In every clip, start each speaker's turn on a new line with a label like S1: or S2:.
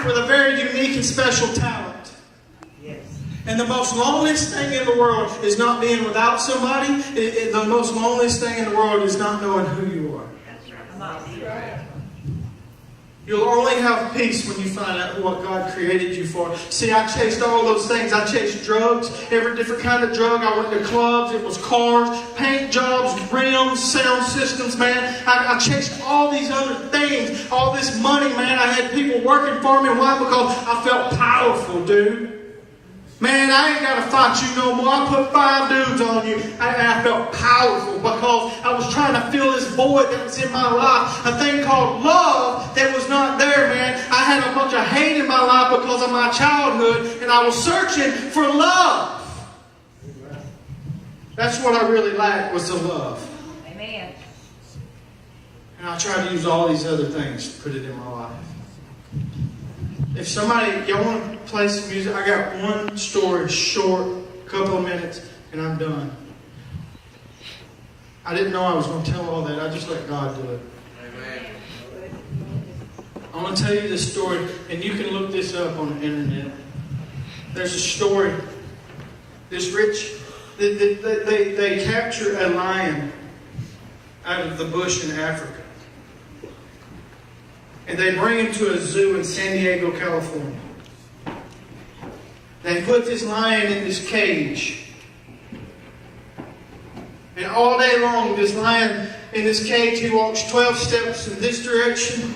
S1: with a very unique and special talent.
S2: Yes.
S1: And the most loneliest thing in the world is not being without somebody. The most loneliest thing in the world is not knowing who you are.
S2: That's right.
S1: You'll only have peace when you find out what God created you for. See, I chased all those things. I chased drugs, every different kind of drug. I went to clubs. It was cars, paint jobs, rims, sound systems, man. I chased all these other things, all this money, man. I had people working for me. Why? Because I felt powerful, dude. Man, I ain't got to fight you no more. I put 5 dudes on you. I felt powerful because I was trying to fill this void that was in my life. A thing called love that was not there, man. I had a bunch of hate in my life because of my childhood, and I was searching for love. That's what I really lacked, was the love.
S2: Amen.
S1: And I tried to use all these other things to put it in my life. If somebody, y'all want to play some music, I got one story, short, couple of minutes, and I'm done. I didn't know I was going to tell all that. I just let God do it.
S3: Amen.
S1: I want to tell you this story, and you can look this up on the internet. There's a story. This rich, they capture a lion out of the bush in Africa. And they bring him to a zoo in San Diego, California. They put this lion in this cage. And all day long, this lion in this cage, he walks 12 steps in this direction.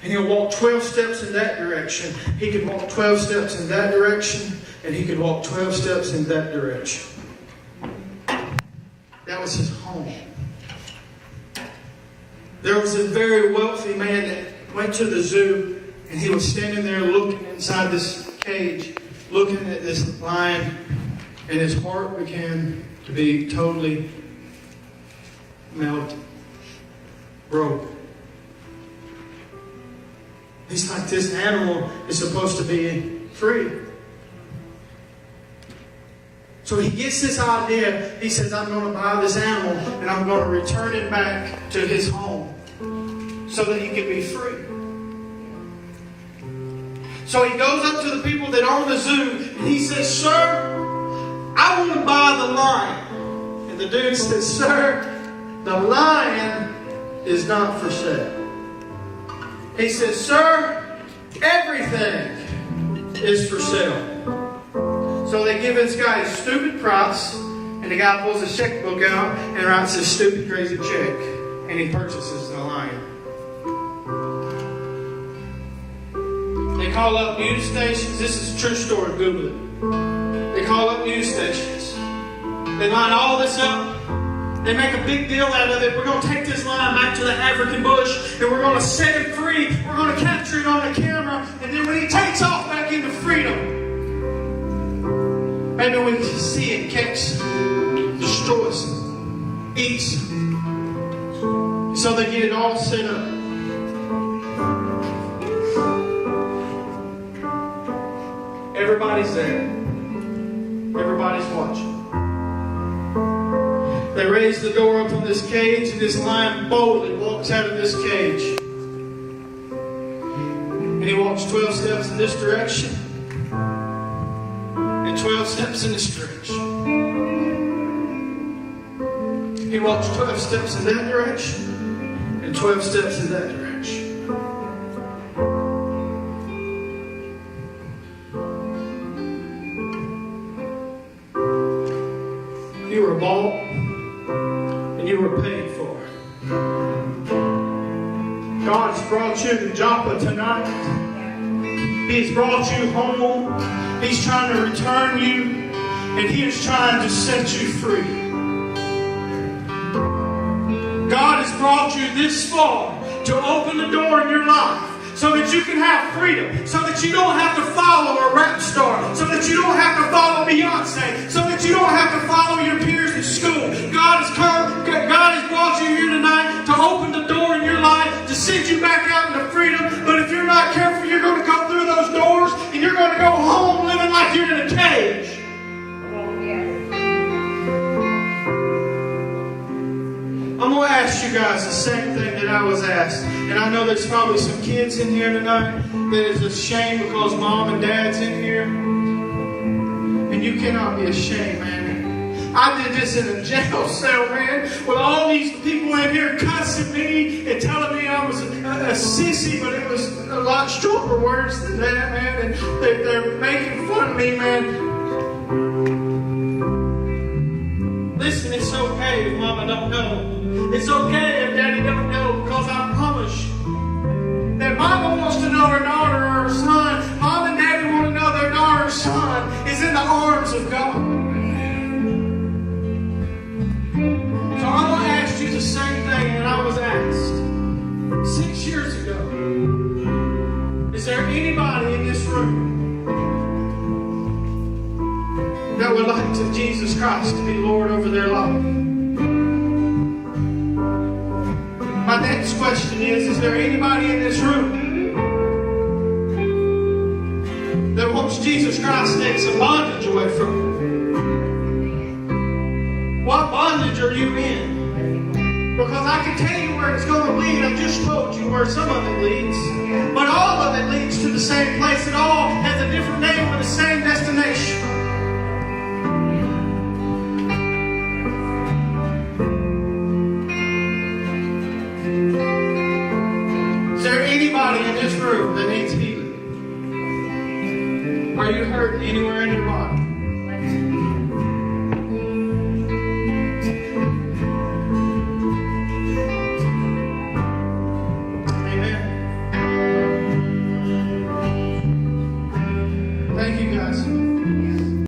S1: And he'll walk 12 steps in that direction. He could walk 12 steps in that direction. And he could walk 12 steps in that direction. That was his home. There was a very wealthy man that went to the zoo, and he was standing there looking inside this cage, looking at this lion, and his heart began to be totally melted, broke. He's like, this animal is supposed to be free. So he gets this idea. He says, I'm going to buy this animal, and I'm going to return it back to his home so that he can be free. So he goes up to the people that own the zoo, and he says, sir, I want to buy the lion. And the dude says, sir, the lion is not for sale. He says, sir, everything is for sale. So they give this guy a stupid price, and the guy pulls his checkbook out and writes this stupid, crazy check, and he purchases the lion. They call up news stations. This is a true story. Google it. They call up news stations. They line all this up. They make a big deal out of it. We're going to take this lion back to the African bush, and we're going to set him free. We're going to capture it on the camera, and then when he takes off back into freedom, maybe we can see it, kicks, destroys, eats. So they get it all set up. Everybody's there. Everybody's watching. They raise the door up on this cage, and this lion boldly walks out of this cage. And he walks 12 steps in this direction, and 12 steps in this direction. He walks 12 steps in that direction, and 12 steps in that direction. You were bought, and you were paid for. God's brought you to Joppa tonight. He's brought you home. He's trying to return you, and He is trying to set you free. God has brought you this far to open the door in your life so that you can have freedom, so that you don't have to follow a rap star, so that you don't have to follow Beyonce, so that you don't have to follow your peers in school. God has brought you here tonight to open the door in your life, to send you back out into freedom. But if you're not careful, you're going to go through those doors, and you're going to go home living like you're in a cage. I'm going to ask you guys the same thing that I was asked. And I know there's probably some kids in here tonight that is ashamed because mom and dad's in here. And you cannot be ashamed, man. I did this in a jail cell, man, with all these people in here cussing me and telling me I was a sissy, but it was a lot stronger words than that, man. And they're making fun of me, man. Listen, it's okay if mama don't know. It's okay if daddy don't know, because I promise you that mama wants to know her daughter or her son. Mom and daddy want to know their daughter or son is in the arms of God. So I want to ask you the same thing that I was asked 6 years ago. Is there anybody in this room that would like to Jesus Christ to be Lord over their life? My next question is there anybody in this room that wants Jesus Christ to take some bondage away from them? What bondage are you in? Because I can tell you where it's going to lead. I just told you where some of it leads. But all of it leads to the same place. It all has a different name with the same destination. Is there anybody in this room that needs healing? Are you hurting anywhere in your body?